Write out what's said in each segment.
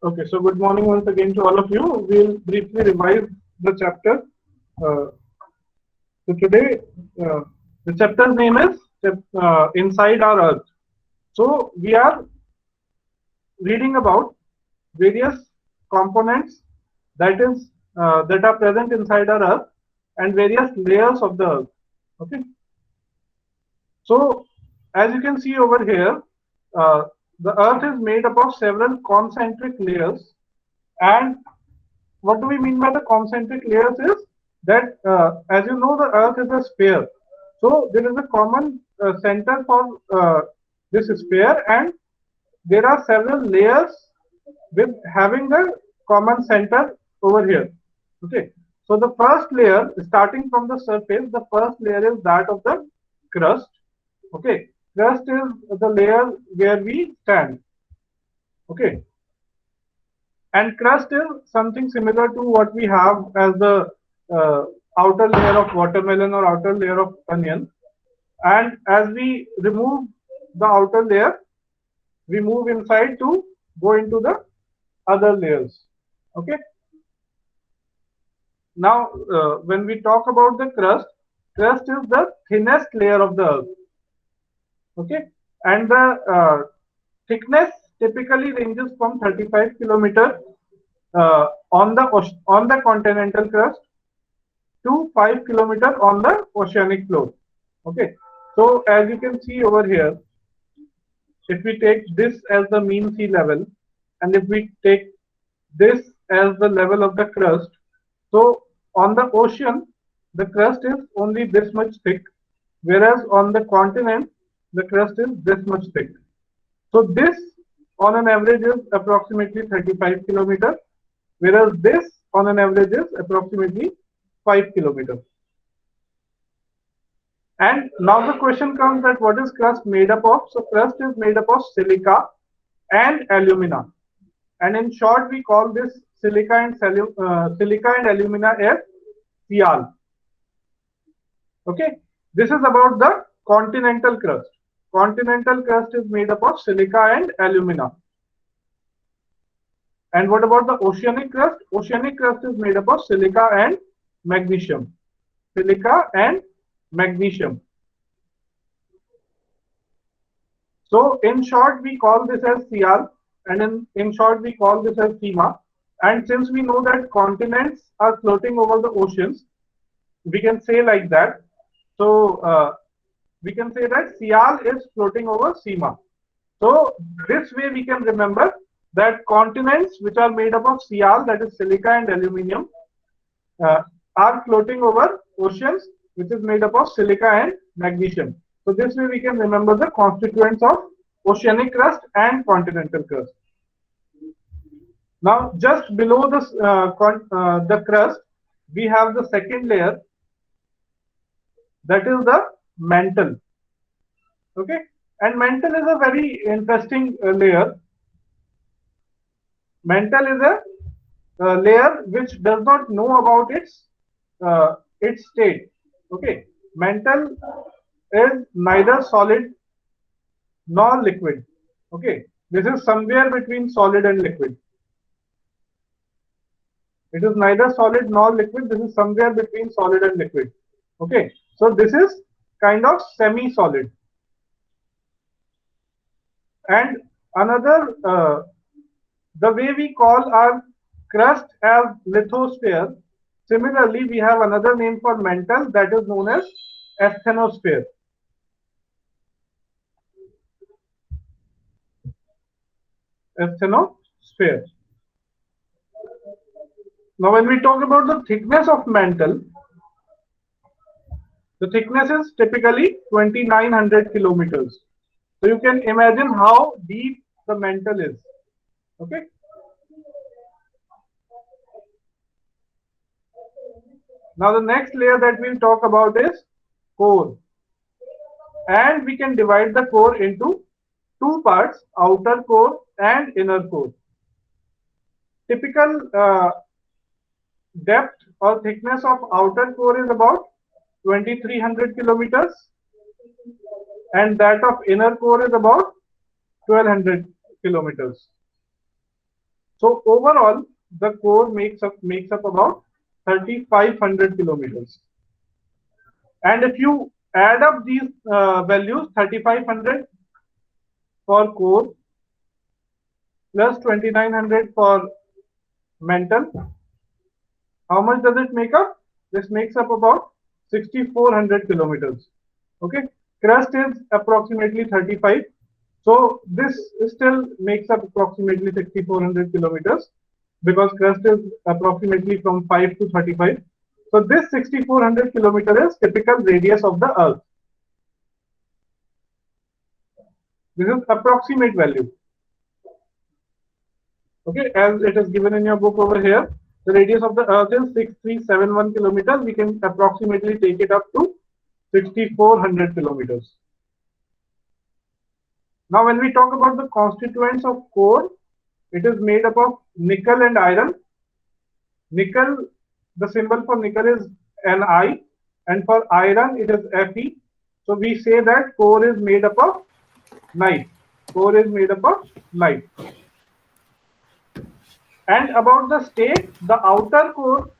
Okay, so good morning once again to all of you. We'll briefly revise the chapter. Uh, so today, uh, the chapter's name is Inside Our Earth. So we are reading about various components that are present inside our Earth and various layers of the Earth. Okay, so as you can see over here, uh, the Earth is made up of several concentric layers. And what do we mean by the concentric layers is that, as you know, the Earth is a sphere. So there is a common center for this sphere, and there are several layers with having the common center over here. Okay. So the first layer, starting from the surface, the first layer is that of the crust. Okay. Crust is the layer where we stand. Okay. And crust is something similar to what we have as the uh, outer layer of watermelon or outer layer of onion. And as we remove the outer layer, we move inside to go into the other layers. Okay. Now, when we talk about the crust, crust is the thinnest layer of the earth. Okay. And the thickness typically ranges from 35 kilometer on the continental crust to 5 kilometer on the oceanic floor. Okay, so as you can see over here, if we take this as the mean sea level, and if we take this as the level of the crust, so on the ocean, the crust is only this much thick, whereas on the continent, the crust is this much thick. So this on an average is approximately 35 kilometers, whereas this on an average is approximately 5 kilometers. And now the question comes that what is crust made up of? So crust is made up of silica and alumina. And in short, we call this silica and alumina as Sial. Okay, this is about the continental crust. Continental crust is made up of silica and alumina. And what about the oceanic crust? Oceanic crust is made up of silica and magnesium. Silica and magnesium. So in short, we call this as Sial, and in short, we call this as Sima. And since we know that continents are floating over the oceans, we can say like that. So we can say that Sial is floating over Sima. So this way we can remember that continents which are made up of Sial, that is silica and aluminium, uh, are floating over oceans which is made up of silica and magnesium. So this way we can remember the constituents of oceanic crust and continental crust. Now just below the crust, we have the second layer, that is the mantle. Okay, and mantle is a very interesting layer. Mantle is a layer which does not know about its state. Okay, mantle is neither solid nor liquid. Okay, this is somewhere between solid and liquid. It is neither solid nor liquid. This is somewhere between solid and liquid. Okay, so this is kind of semi-solid. And another, the way we call our crust as lithosphere, similarly, we have another name for mantle that is known as asthenosphere. Asthenosphere. Now, when we talk about the thickness of mantle, the thickness is typically 2900 kilometers. So you can imagine how deep the mantle is. Okay. Now the next layer that we'll talk about is core. And we can divide the core into two parts, outer core and inner core. Typical depth or thickness of outer core is about 2300 kilometers, and that of inner core is about 1200 kilometers. So overall, the core makes up about 3,500 kilometers. And if you add up these values, 3,500 for core plus 2,900 for mantle, how much does it make up? This makes up about 6,400 kilometers. Okay, crust is approximately 35. So this still makes up approximately 6,400 kilometers because crust is approximately from 5 to 35. So this 6,400 kilometer is typical radius of the Earth. This is approximate value. Okay, as it is given in your book over here, the radius of the Earth is 6,371 kilometers. We can approximately take it up to 6,400 kilometers. Now, when we talk about the constituents of core, it is made up of nickel and iron. Nickel, the symbol for nickel is Ni, and for iron it is Fe. So we say that core is made up of night. Core is made up of night. And about the state, the outer core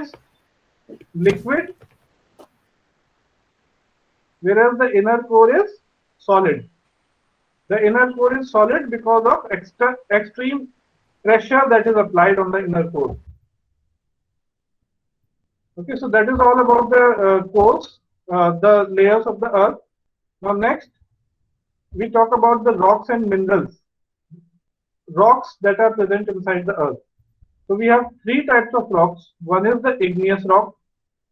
is liquid, whereas the inner core is solid. The inner core is solid because of extreme pressure that is applied on the inner core. Okay, so that is all about the cores, the layers of the Earth. Now next, we talk about the rocks and minerals. Rocks that are present inside the Earth. So we have three types of rocks. One is the igneous rock,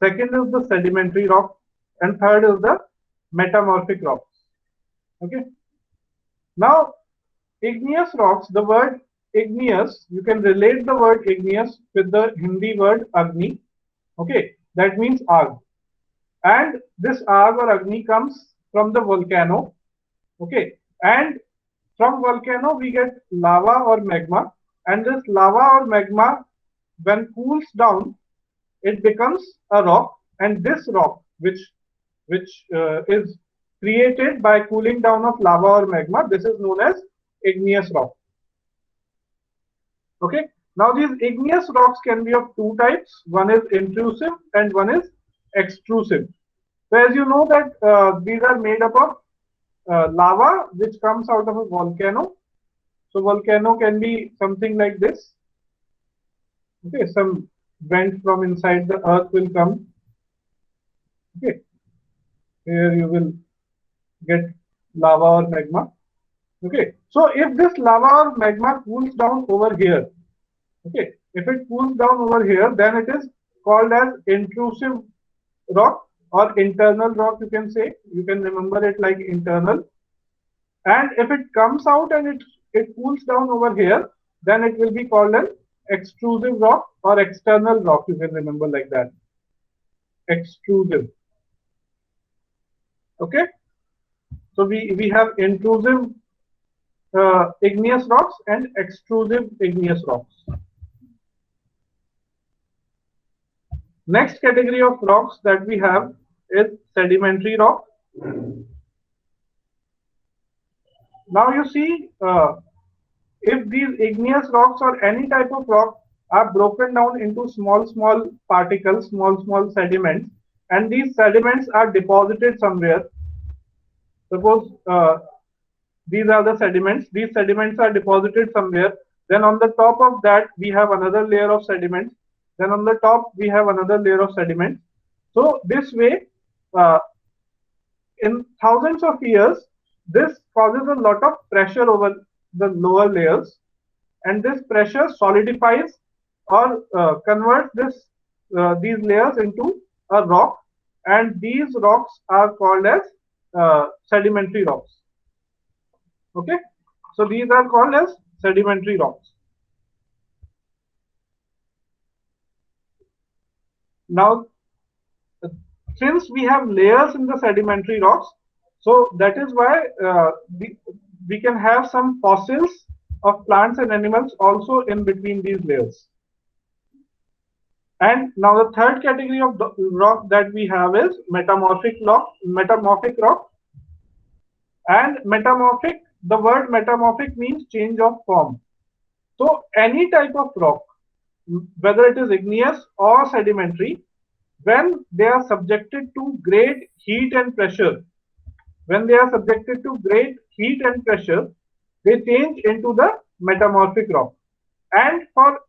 second is the sedimentary rock, and third is the metamorphic rocks. Okay. Now, igneous rocks, the word igneous, you can relate the word igneous with the Hindi word Agni. Okay, that means Aag. And this Aag or Agni comes from the volcano. Okay, and from volcano we get lava or magma, and this lava or magma, when cools down, it becomes a rock, and this rock, which is created by cooling down of lava or magma, this is known as igneous rock. Okay. Now these igneous rocks can be of two types. One is intrusive and one is extrusive. So as you know that these are made up of lava which comes out of a volcano. So volcano can be something like this. Okay, some vent from inside the earth will come. Okay, here you will get lava or magma. Okay, so if this lava or magma cools down over here, okay, if it cools down over here, then it is called as intrusive rock or internal rock, you can say. You can remember it like internal. And if it comes out and it cools down over here, then it will be called an extrusive rock or external rock. You can remember like that. Extrusive. Okay. So we have intrusive igneous rocks and extrusive igneous rocks. Next category of rocks that we have is sedimentary rock. Now you see, if these igneous rocks or any type of rock are broken down into small particles, small sediments, and these sediments are deposited somewhere. Suppose these are the sediments. These sediments are deposited somewhere. Then on the top of that, we have another layer of sediments. Then on the top, we have another layer of sediments. So this way, in thousands of years, this causes a lot of pressure over the lower layers, and this pressure solidifies or converts these layers into a rock, and these rocks are called as sedimentary rocks. Okay, so these are called as sedimentary rocks. Now, since we have layers in the sedimentary rocks, so that is why we can have some fossils of plants and animals also in between these layers. And now the third category of rock that we have is metamorphic rock. And metamorphic the word metamorphic means change of form. So any type of rock, whether it is igneous or sedimentary, when they are subjected to great heat and pressure, when they are subjected to great heat and pressure, they change into the metamorphic rock. And for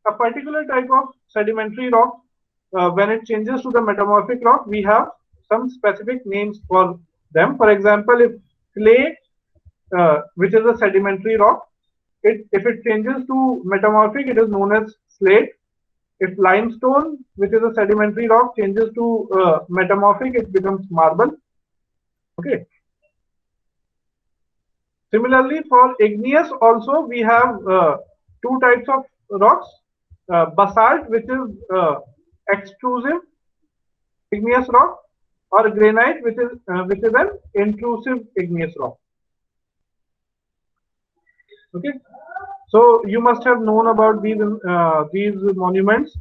a particular type of sedimentary rock, when it changes to the metamorphic rock, we have some specific names for them. For example, if clay, which is a sedimentary rock, if it changes to metamorphic, it is known as slate. If limestone, which is a sedimentary rock, changes to metamorphic, it becomes marble. Okay. Similarly, for igneous also we have two types of rocks: basalt, which is extrusive igneous rock, or granite, which is an intrusive igneous rock. Okay, so you must have known about these monuments.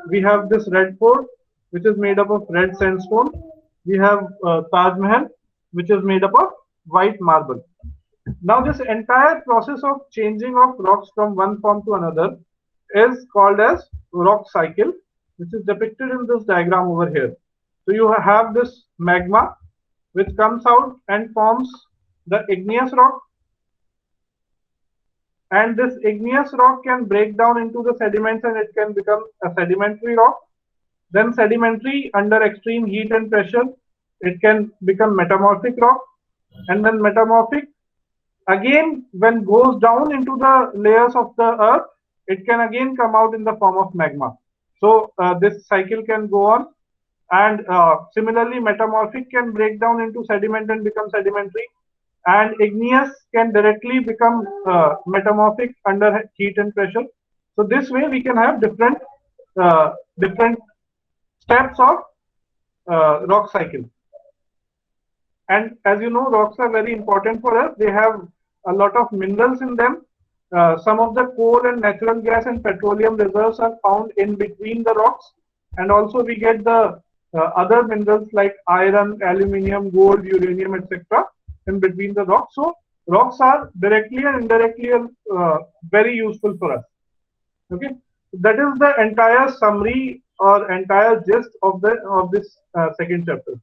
We have this red fort, which is made up of red sandstone. We have Taj Mahal, which is made up of white marble. Now, this entire process of changing of rocks from one form to another is called as rock cycle, which is depicted in this diagram over here. So you have this magma, which comes out and forms the igneous rock, and this igneous rock can break down into the sediments and it can become a sedimentary rock. Then sedimentary, under extreme heat and pressure, it can become metamorphic rock, and then metamorphic again, when goes down into the layers of the earth, it can again come out in the form of magma. So this cycle can go on, and similarly metamorphic can break down into sediment and become sedimentary, and igneous can directly become metamorphic under heat and pressure. So this way we can have different steps of rock cycle. And as you know, rocks are very important for us. They have a lot of minerals in them. Some of the coal and natural gas and petroleum reserves are found in between the rocks. And also we get the other minerals like iron, aluminium, gold, uranium, etc. in between the rocks. So rocks are directly and indirectly very useful for us. Okay, that is the entire summary or entire gist of this second chapter.